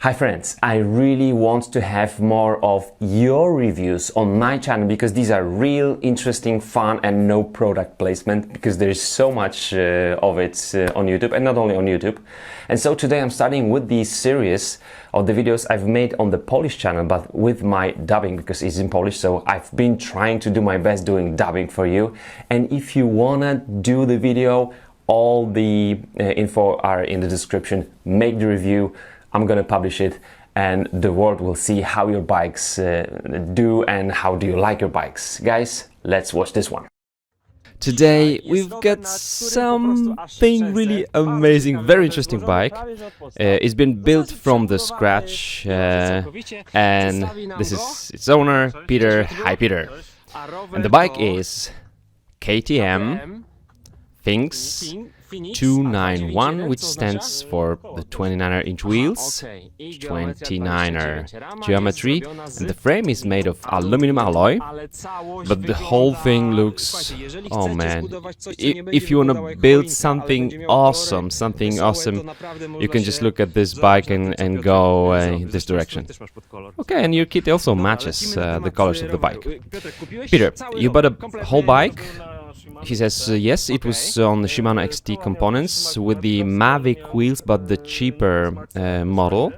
Hi friends, I really want to have more of your reviews on my channel because these are real interesting, fun and no product placement because there is so much of it on YouTube and not only on YouTube. And so today I'm starting with the series of the videos I've made on the Polish channel but with my dubbing because it's in Polish, so I've been trying to do my best doing dubbing for you. And if you wanna do the video, all the info are in the description. Make the review. I'm gonna publish it and the world will see how your bikes do and how do you like your bikes. Guys, let's watch this one. Today we've got something really amazing, very interesting bike. It's been built from the scratch and this is its owner, Peter. Hi Peter. And the bike is KTM Phinx 291, which stands for the 29er-inch wheels, 29er geometry, and the frame is made of aluminum alloy, but the whole thing looks, oh man, if you want to build something awesome, you can just look at this bike and go this direction. Okay, and your kit also matches the colors of the bike. Peter, you bought a whole bike? He says, yes, it was on the Shimano XT components with the Mavic wheels, but the cheaper model.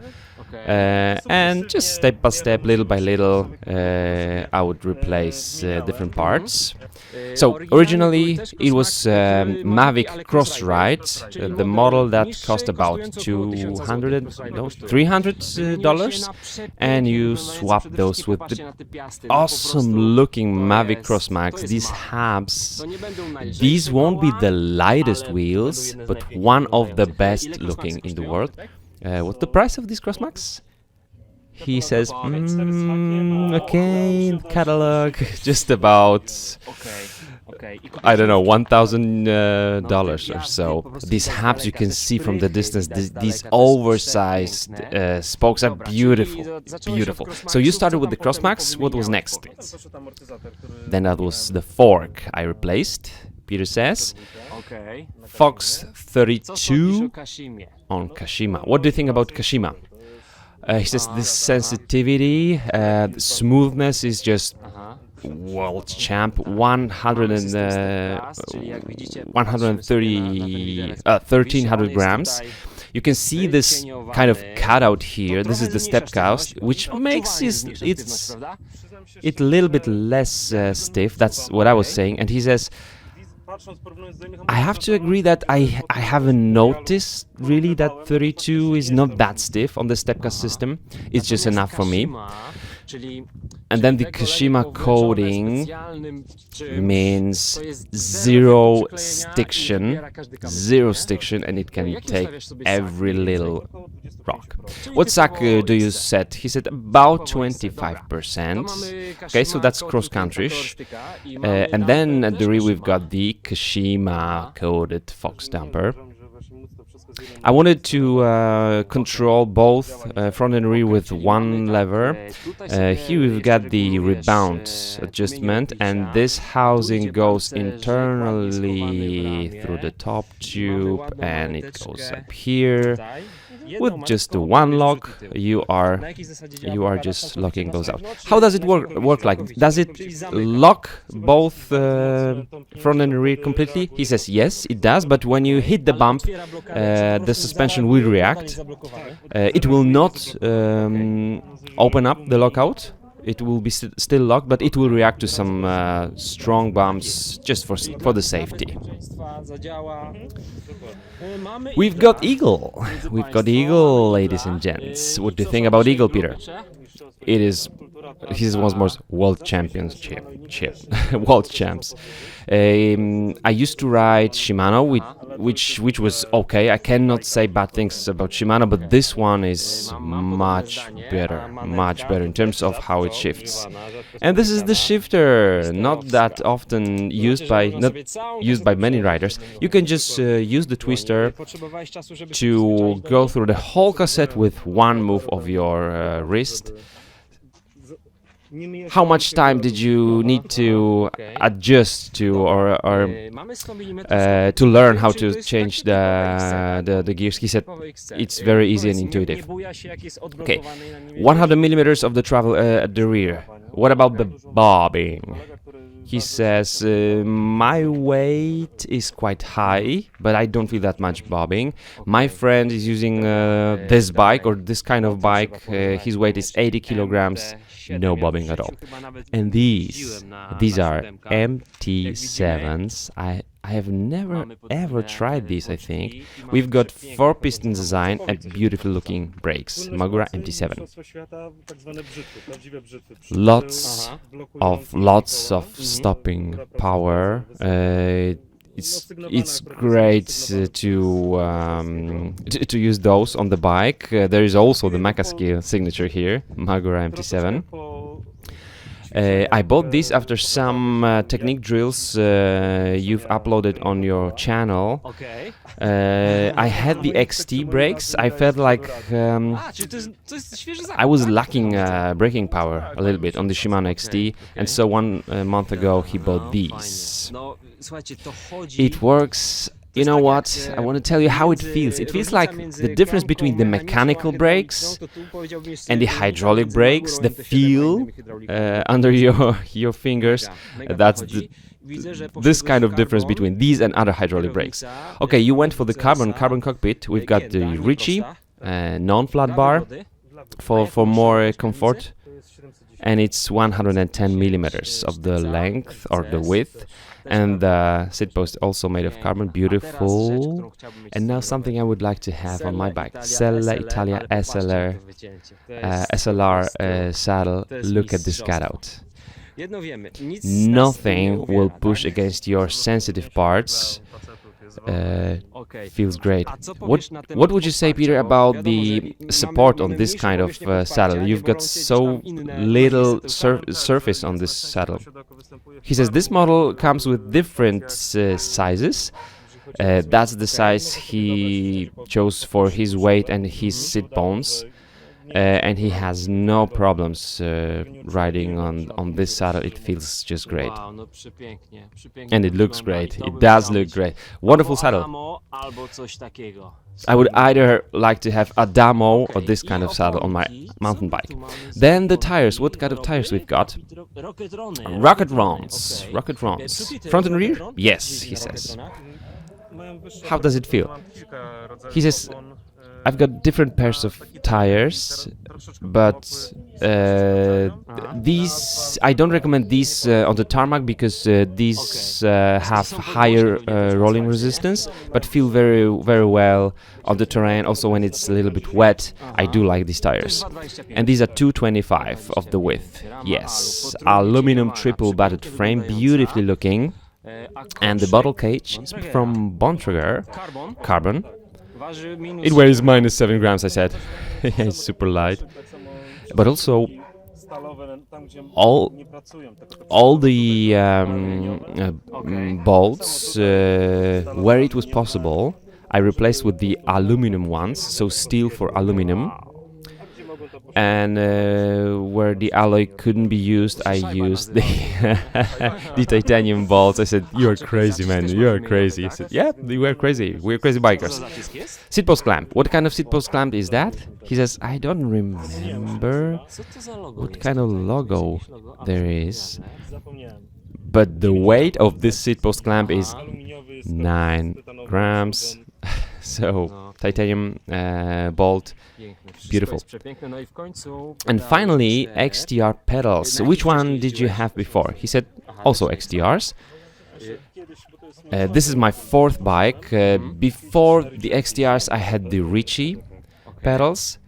And just step by step, little by little, I would replace different parts. So originally it was Mavic Cross-Ride, the model that cost about $300, and you swap those with the awesome looking Mavic Crossmax. These hubs, these won't be the lightest wheels, but one of the best looking in the world. What's the price of this Crossmax? He says, okay, catalog, just about, I don't know, $1,000 or so. These hubs you can see from the distance, these oversized spokes are beautiful, beautiful. So you started with the Crossmax, what was next? Then that was the fork I replaced, Peter says. Fox 32 on Kashima. What do you think about Kashima? He says this sensitivity, smoothness is just world champ. 1300 grams. You can see this kind of cutout here. This is the step cast, which makes it a little bit less stiff. That's what I was saying. And he says, I have to agree that I haven't noticed really that 32 is not that stiff on the stepcast system. It's just enough for me. And then the Kashima coating means zero stiction, and it can take every little rock. What sack do you set? He said about 25%. Okay, so that's cross-country. And then at the rear we've got the Kashima coated Fox damper. I wanted to control both front and rear with one lever. Here we've got the rebound adjustment, and this housing goes internally through the top tube and it goes up here. With just the one lock, you are just locking those out. How does it work like? Does it lock both front and rear completely? He says yes, it does, but when you hit the bump, the suspension will react. It will not open up the lockout. It will be still locked, but it will react to some strong bumps just for the safety. We've got Eagle. We've got Eagle, ladies and gents. What do you think about Eagle, Peter? It is his one more world championship. World champs. I used to ride Shimano, which was okay. I cannot say bad things about Shimano, but this one is much better in terms of how it shifts. And this is the shifter, not that often used by many riders. You can just use the twister to go through the whole cassette with one move of your wrist. how much time did you need to adjust to or to learn how to change the gears? He said it's very easy and intuitive. Okay, 100 millimeters of the travel at the rear. What about the bobbing? He says, my weight is quite high, but I don't feel that much bobbing. My friend is using this bike or this kind of bike. His weight is 80 kilograms, no bobbing at all. And these are MT7s. I have never ever tried these, I think. We've got 4-piston design and beautiful looking brakes. Magura MT7. Lots of stopping power. It's great to use those on the bike. There is also the Makaski signature here, Magura MT7. I bought this after some technique drills you've uploaded on your channel. I had the XT brakes. I felt like I was lacking braking power a little bit on the Shimano XT, and so 1 month ago he bought these. It works. You know what? I want to tell you how it feels. It feels like the difference between the mechanical brakes and the hydraulic brakes, the feel under your fingers. That's this kind of difference between these and other hydraulic brakes. Okay, you went for the carbon cockpit. We've got the Ritchie non-flat bar for more comfort, and it's 110 millimeters of the length or the width. And the seat post also made of carbon, beautiful. And now something I would like to have on my bike. Selle Italia SLR saddle. Look at this cutout. Nothing will push against your sensitive parts. Feels great. What would you say, Peter, about the support on this kind of saddle? You've got so little surface on this saddle. He says this model comes with different sizes. That's the size he chose for his weight and his seat bones. And he has no problems riding on this saddle. It feels just great. And it looks great. It does look great. Wonderful saddle. I would either like to have a Damo or this kind of saddle on my mountain bike. Then the tires. What kind of tires we've got? Rocket Rons. Front and rear? Yes, he says. How does it feel? He says, I've got different pairs of tires, but these I don't recommend these on the tarmac because these have higher rolling resistance, but feel very well on the terrain. Also, when it's a little bit wet, I do like these tires. And these are 225 of the width. Yes, aluminum triple batted frame, beautifully looking, and the bottle cage is from Bontrager, carbon. It weighs -7 grams, I said. It's super light. But also, all the bolts, where it was possible, I replaced with the aluminum ones, so steel for aluminum. And where the alloy couldn't be used, I used the the titanium bolts. I said, "You are crazy, man. You are crazy." I said, "Yeah, we are crazy. We're crazy bikers." Seat post clamp. What kind of seat post clamp is that? He says, "I don't remember what kind of logo there is, but the weight of this seat post clamp is 9 grams." So titanium bolt, beautiful. And finally, Xtr Pedals. Which one did you have before? He said also XTRs. This is my 4th bike. Before the XTRs, I had the Ritchie pedals.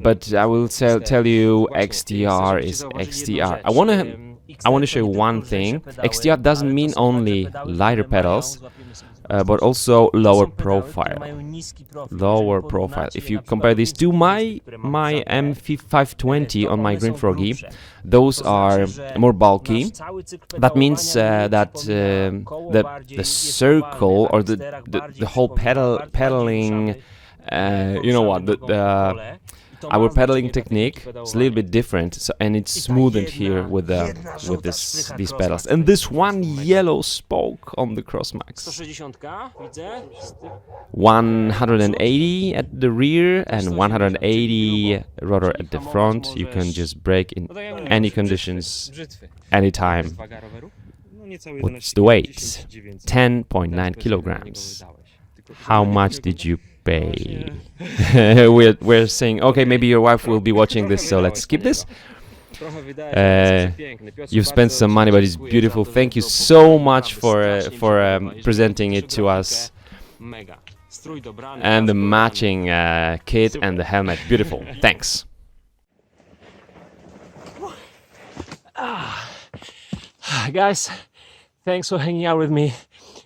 But I will tell you, XTR is XTR. I want to show you one thing. XTR doesn't mean only lighter pedals, but also lower profile. If you compare these to my M520 on my Green Froggy, those are more bulky. That means that the circle or the whole pedaling, you know what, our pedaling technique is a little bit different, so, and it's smoothened here with these pedals. And this one yellow spoke on the Crossmax. 180 at the rear and 180 rotor at the front. You can just brake in any conditions, anytime. What's the weight? 10.9 kilograms. How much did you pay? we're saying, okay, maybe your wife will be watching this, so let's skip this. You've spent some money, but it's beautiful. Thank you so much for presenting it to us. And the matching kit and the helmet, beautiful. Thanks. Guys, thanks for hanging out with me.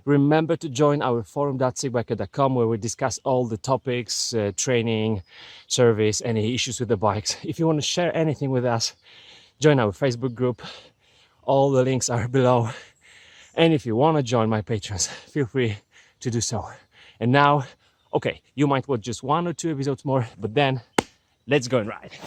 Remember to join our forum.sigbiker.com, where we discuss all the topics, training, service, any issues with the bikes. If you want to share anything with us, join our Facebook group. All the links are below. And if you want to join my patrons, feel free to do so. And now, okay, you might watch just 1 or 2 episodes more, but then let's go and ride.